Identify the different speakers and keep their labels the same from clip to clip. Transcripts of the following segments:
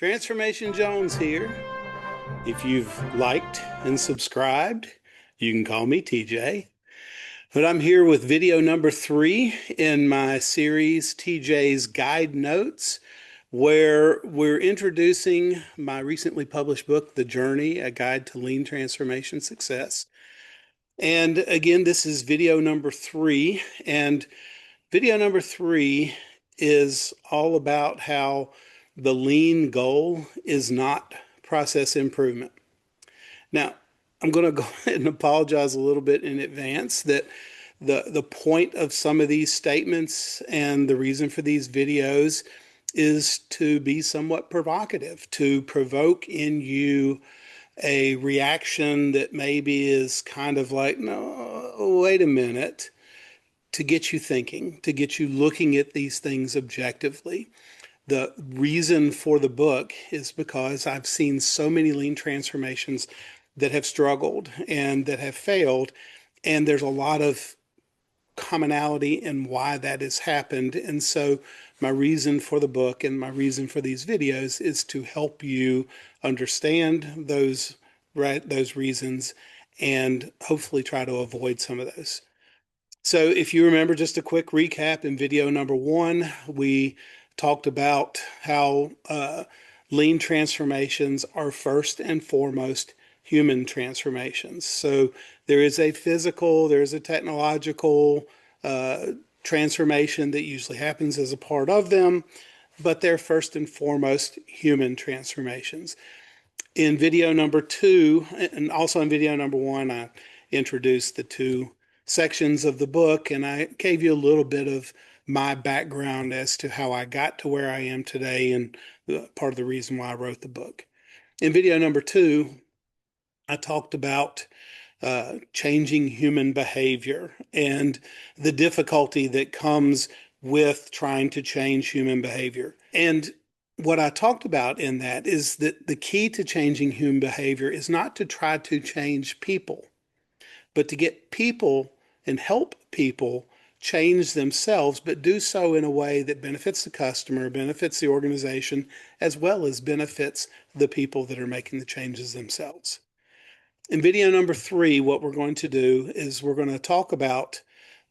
Speaker 1: Transformation Jones here. If you've liked and subscribed, you can call me TJ. But I'm here with video number 3 in my series, TJ's Guide Notes, where we're introducing my recently published book, The Journey, A Guide to Lean Transformation Success. And again, this is video number 3. And video number 3 is all about how the lean goal is not process improvement. Now, I'm going to go ahead and apologize a little bit in advance that the point of some of these statements and the reason for these videos is to be somewhat provocative, to provoke in you a reaction that maybe is kind of like, no, wait a minute, to get you thinking, to get you looking at these things objectively. The reason for the book is because I've seen so many lean transformations that have struggled and that have failed, and there's a lot of commonality in why that has happened. And so my reason for the book and my reason for these videos is to help you understand those reasons and hopefully try to avoid some of those. So if you remember, just a quick recap, in video number 1, we talked about how lean transformations are first and foremost human transformations. So there is a physical, there's a technological transformation that usually happens as a part of them, but they're first and foremost human transformations. In video number 2, and also in video number 1, I introduced the 2 sections of the book, and I gave you a little bit of my background as to how I got to where I am today and part of the reason why I wrote the book. In video number 2, I talked about changing human behavior and the difficulty that comes with trying to change human behavior. And what I talked about in that is that the key to changing human behavior is not to try to change people, but to get people and help people change themselves, but do so in a way that benefits the customer, benefits the organization, as well as benefits the people that are making the changes themselves. In video number 3, what we're going to do is we're going to talk about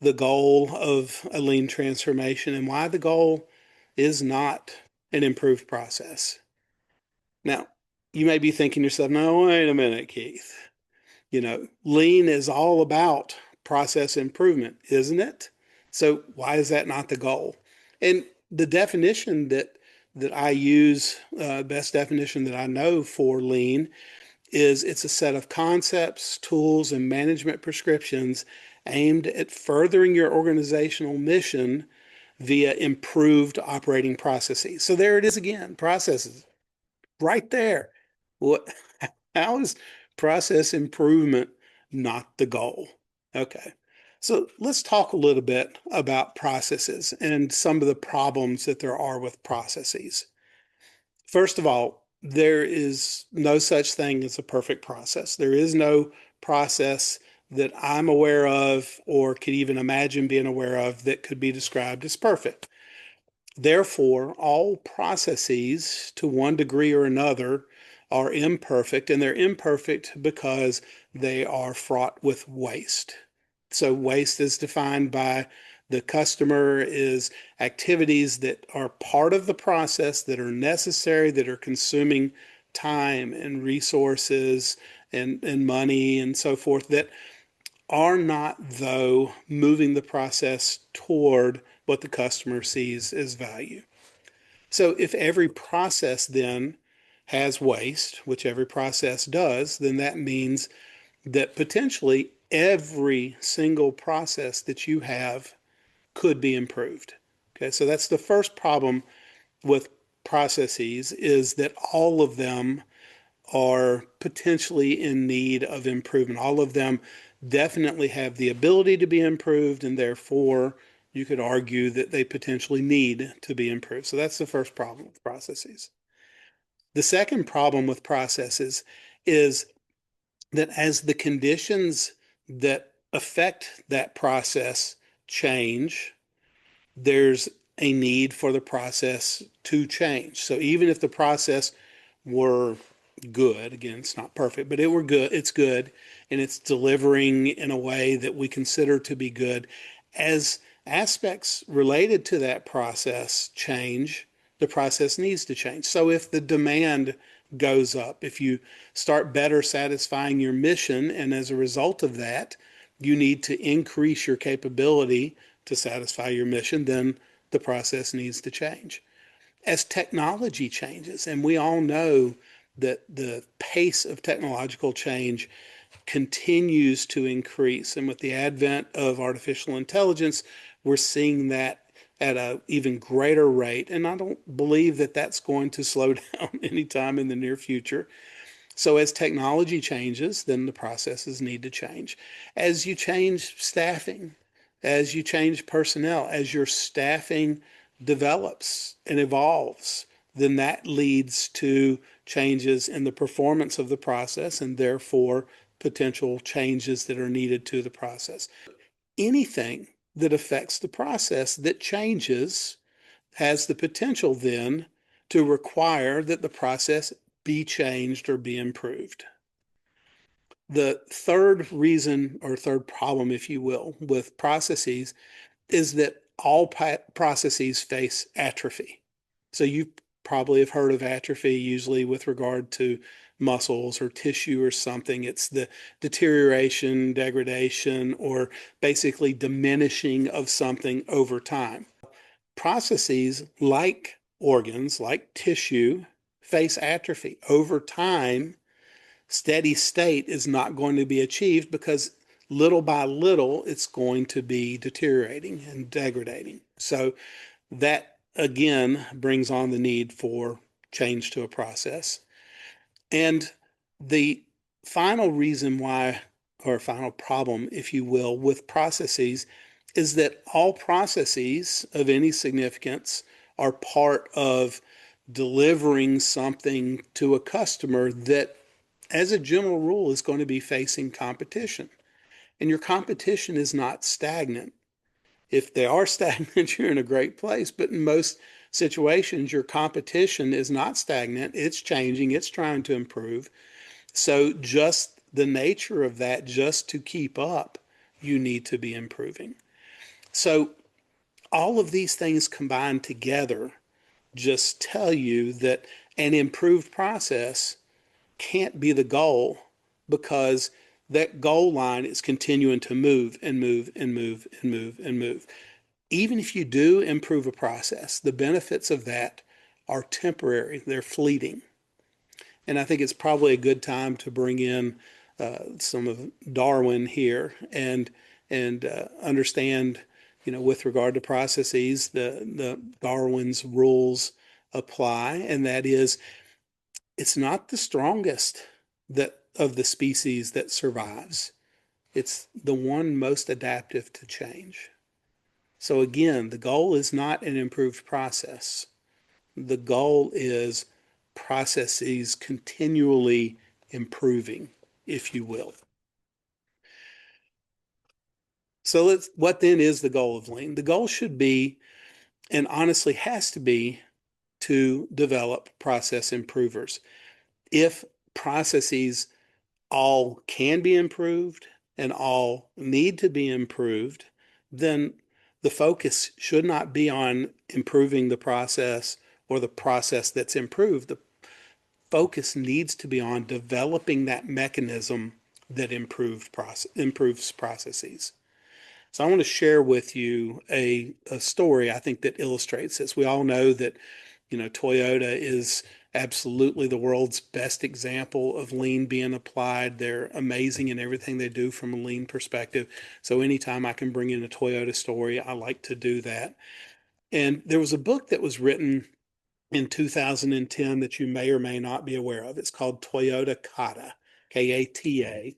Speaker 1: the goal of a lean transformation and why the goal is not an improved process. Now, you may be thinking to yourself, no, wait a minute, Keith. Lean is all about process improvement, isn't it? So why is that not the goal? And the definition that I use, best definition that I know for lean, is it's a set of concepts, tools, and management prescriptions aimed at furthering your organizational mission via improved operating processes. So there it is again, processes, right there. How is process improvement not the goal? Okay, so let's talk a little bit about processes and some of the problems that there are with processes. First of all, there is no such thing as a perfect process. There is no process that I'm aware of or could even imagine being aware of that could be described as perfect. Therefore, all processes, to one degree or another, are imperfect, and they're imperfect because they are fraught with waste. So waste is defined by the customer is activities that are part of the process that are necessary, that are consuming time and resources and money and so forth, that are not, though, moving the process toward what the customer sees as value. So if every process then has waste, which every process does, then that means that potentially every single process that you have could be improved. Okay, so that's the first problem with processes, is that all of them are potentially in need of improvement. All of them definitely have the ability to be improved, and therefore you could argue that they potentially need to be improved. So that's the first problem with processes. The second problem with processes is that as the conditions that affect that process change, there's a need for the process to change. So even if the process were good, again, it's not perfect, but it's good, and it's delivering in a way that we consider to be good, as aspects related to that process change, the process needs to change. So if the demand goes up, if you start better satisfying your mission, and as a result of that, you need to increase your capability to satisfy your mission, then the process needs to change. As technology changes, and we all know that the pace of technological change continues to increase, and with the advent of artificial intelligence, we're seeing that at an even greater rate. And I don't believe that that's going to slow down anytime in the near future. So as technology changes, then the processes need to change. As you change staffing, as you change personnel, as your staffing develops and evolves, then that leads to changes in the performance of the process and therefore potential changes that are needed to the process. Anything that affects the process that changes has the potential then to require that the process be changed or be improved. The third reason, or third problem, if you will, with processes is that all processes face atrophy. So you probably have heard of atrophy, usually with regard to muscles or tissue or something. It's the deterioration, degradation, or basically diminishing of something over time. Processes like organs, like tissue, face atrophy. Over time, steady state is not going to be achieved because little by little it's going to be deteriorating and degrading. So that again brings on the need for change to a process. And the final reason why, or final problem, if you will, with processes is that all processes of any significance are part of delivering something to a customer that, as a general rule, is going to be facing competition. And your competition is not stagnant. If they are stagnant, you're in a great place. But in most situations, your competition is not stagnant. It's changing, it's trying to improve. So, just the nature of that, just to keep up, you need to be improving. So, all of these things combined together just tell you that an improved process can't be the goal, because that goal line is continuing to move and move and move and move and move. Even if you do improve a process, the benefits of that are temporary, they're fleeting. And I think it's probably a good time to bring in some of Darwin here and understand, with regard to processes, the Darwin's rules apply, and that is, it's not the strongest that of the species that survives. It's the one most adaptive to change. So again, the goal is not an improved process. The goal is processes continually improving, if you will. So what then is the goal of Lean? The goal should be, and honestly has to be, to develop process improvers. If processes all can be improved and all need to be improved, then the focus should not be on improving the process or the process that's improved. The focus needs to be on developing that mechanism that improves processes. So I want to share with you a story I think that illustrates this. We all know that, Toyota is absolutely the world's best example of lean being applied. They're amazing in everything they do from a lean perspective. So anytime I can bring in a Toyota story, I like to do that. And there was a book that was written in 2010 that you may or may not be aware of. It's called Toyota Kata, Kata.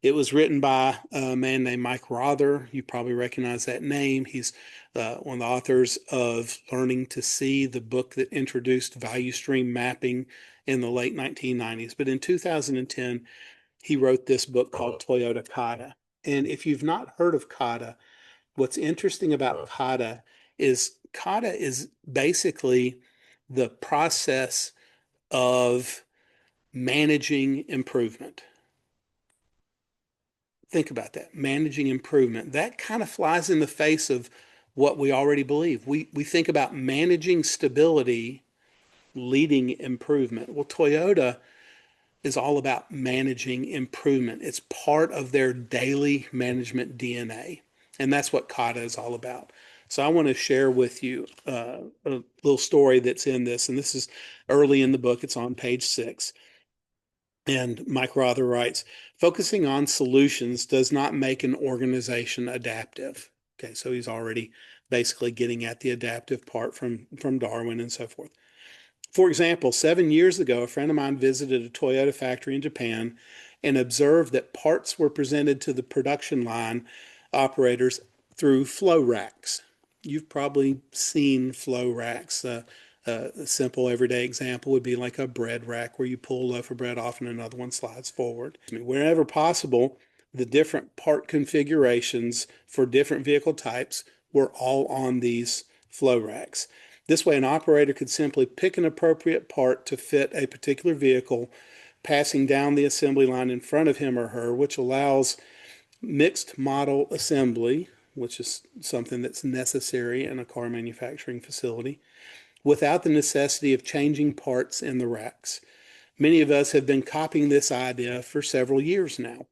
Speaker 1: It was written by a man named Mike Rother. You probably recognize that name. He's one of the authors of Learning to See, the book that introduced value stream mapping in the late 1990s. But in 2010, he wrote this book called Toyota Kata. And if you've not heard of Kata, what's interesting about Kata is Kata is basically the process of managing improvement. Think about that, managing improvement. That kind of flies in the face of what we already believe. We think about managing stability, leading improvement. Well, Toyota is all about managing improvement. It's part of their daily management DNA. And that's what Kata is all about. So I want to share with you a little story that's in this. And this is early in the book. It's on page 6. And Mike Rother writes, focusing on solutions does not make an organization adaptive. Okay, so he's already basically getting at the adaptive part from Darwin and so forth. For example, 7 years ago, a friend of mine visited a Toyota factory in Japan and observed that parts were presented to the production line operators through flow racks. You've probably seen flow racks. A simple everyday example would be like a bread rack where you pull a loaf of bread off and another one slides forward. Wherever possible, the different part configurations for different vehicle types were all on these flow racks. This way, an operator could simply pick an appropriate part to fit a particular vehicle, passing down the assembly line in front of him or her, which allows mixed model assembly, which is something that's necessary in a car manufacturing facility, without the necessity of changing parts in the racks. Many of us have been copying this idea for several years now.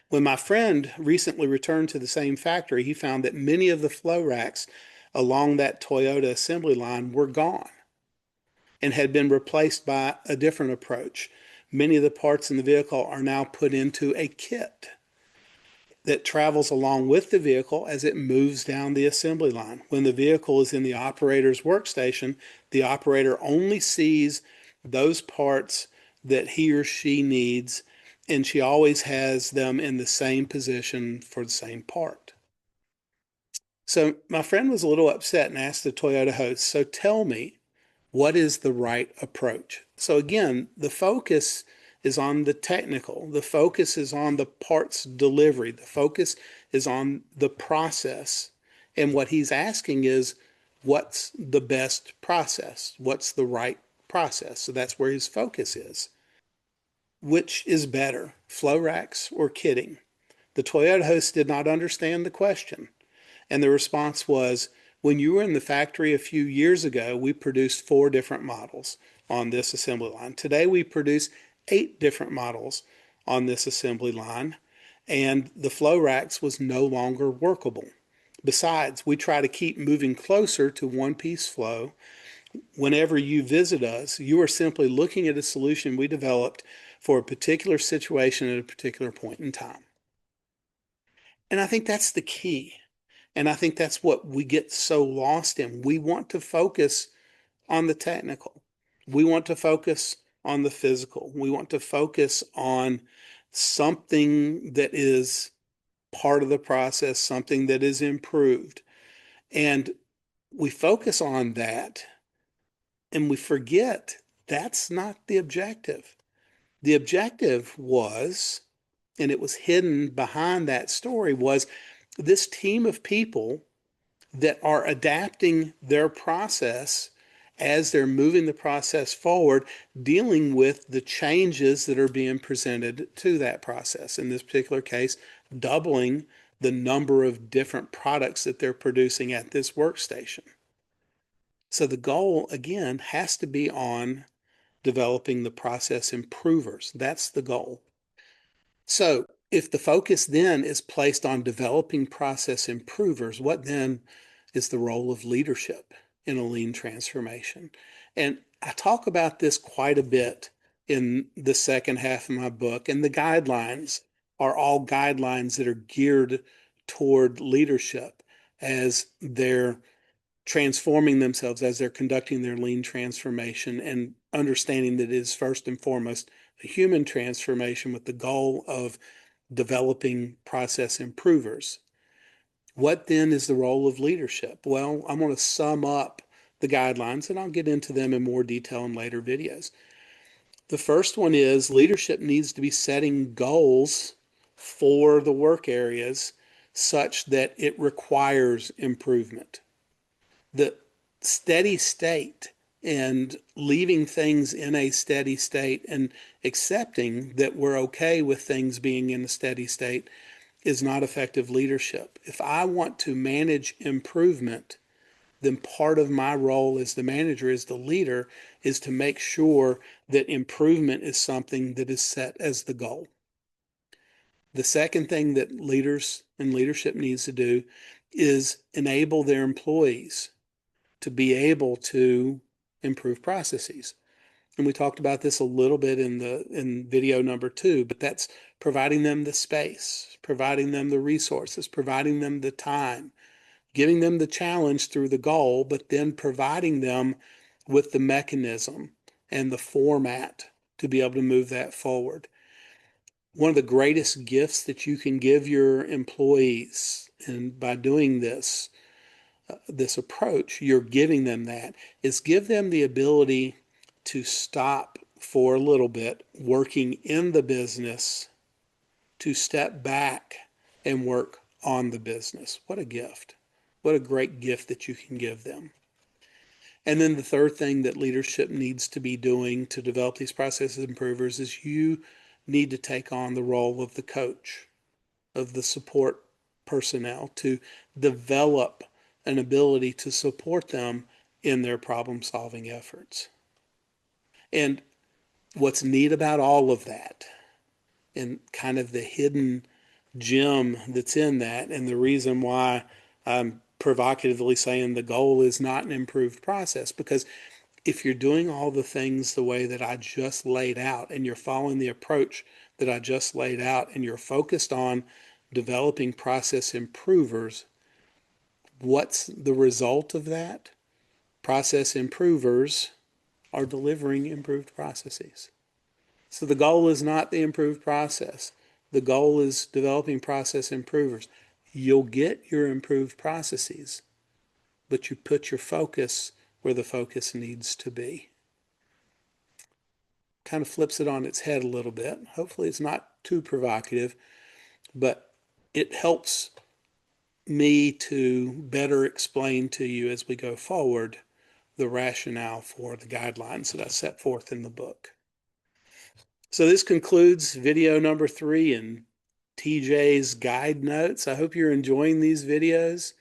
Speaker 1: When my friend recently returned to the same factory, he found that many of the flow racks along that Toyota assembly line were gone and had been replaced by a different approach. Many of the parts in the vehicle are now put into a kit that travels along with the vehicle as it moves down the assembly line. When the vehicle is in the operator's workstation, the operator only sees those parts that he or she needs, and she always has them in the same position for the same part. So my friend was a little upset and asked the Toyota host, so tell me, what is the right approach? So again, the focus is on the technical. The focus is on the parts delivery. The focus is on the process. And what he's asking is, what's the best process? What's the right process? So that's where his focus is. Which is better, flow racks or kitting? The Toyota host did not understand the question. And the response was, when you were in the factory a few years ago, we produced 4 different models on this assembly line. Today we produce 8 different models on this assembly line, and the flow racks was no longer workable. Besides, we try to keep moving closer to one-piece flow. Whenever you visit us, you are simply looking at a solution we developed for a particular situation at a particular point in time. And I think that's the key. And I think that's what we get so lost in. We want to focus on the technical. We want to focus on the physical. We want to focus on something that is part of the process, something that is improved. And we focus on that and we forget that's not the objective. The objective was, and it was hidden behind that story, was this team of people that are adapting their process as they're moving the process forward, dealing with the changes that are being presented to that process. In this particular case, doubling the number of different products that they're producing at this workstation. So the goal, again, has to be on developing the process improvers. That's the goal. So if the focus then is placed on developing process improvers, what then is the role of leadership in a lean transformation? And I talk about this quite a bit in the second half of my book, and the guidelines are all guidelines that are geared toward leadership as they're transforming themselves, as they're conducting their lean transformation, and understanding that it is first and foremost a human transformation with the goal of developing process improvers. What then is the role of leadership? Well, I'm going to sum up the guidelines, and I'll get into them in more detail in later videos. The first one is leadership needs to be setting goals for the work areas such that it requires improvement. The steady state and leaving things in a steady state and accepting that we're okay with things being in a steady state is not effective leadership. If I want to manage improvement, then part of my role as the manager, as the leader, is to make sure that improvement is something that is set as the goal. The second thing that leaders and leadership needs to do is enable their employees to be able to improve processes. And we talked about this a little bit in video number 2, but that's providing them the space, providing them the resources, providing them the time, giving them the challenge through the goal, but then providing them with the mechanism and the format to be able to move that forward. One of the greatest gifts that you can give your employees, and by doing this approach, you're giving them that, is give them the ability to stop for a little bit working in the business, to step back and work on the business. What a gift. What a great gift that you can give them. And then the third thing that leadership needs to be doing to develop these process improvers is you need to take on the role of the coach, of the support personnel, to develop an ability to support them in their problem solving efforts. And what's neat about all of that, and kind of the hidden gem that's in that, and the reason why I'm provocatively saying the goal is not an improved process, because if you're doing all the things the way that I just laid out, and you're following the approach that I just laid out, and you're focused on developing process improvers, what's the result of that? Process improvers are delivering improved processes. So the goal is not the improved process. The goal is developing process improvers. You'll get your improved processes, but you put your focus where the focus needs to be. Kind of flips it on its head a little bit. Hopefully it's not too provocative, but it helps me to better explain to you as we go forward the rationale for the guidelines that I set forth in the book. So this concludes video number 3 in TJ's guide notes. I hope you're enjoying these videos.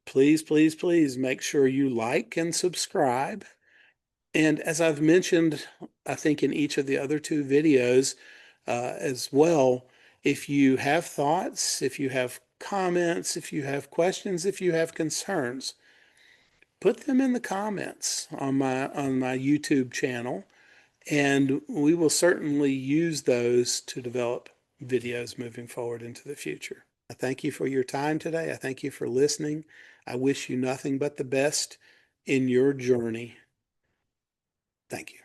Speaker 1: Please, please, please make sure you like and subscribe. And as I've mentioned, I think in each of the other 2 videos as well, if you have thoughts, if you have comments, if you have questions, if you have concerns, put them in the comments on my YouTube channel, and we will certainly use those to develop videos moving forward into the future. I thank you for your time today. I thank you for listening. I wish you nothing but the best in your journey. Thank you.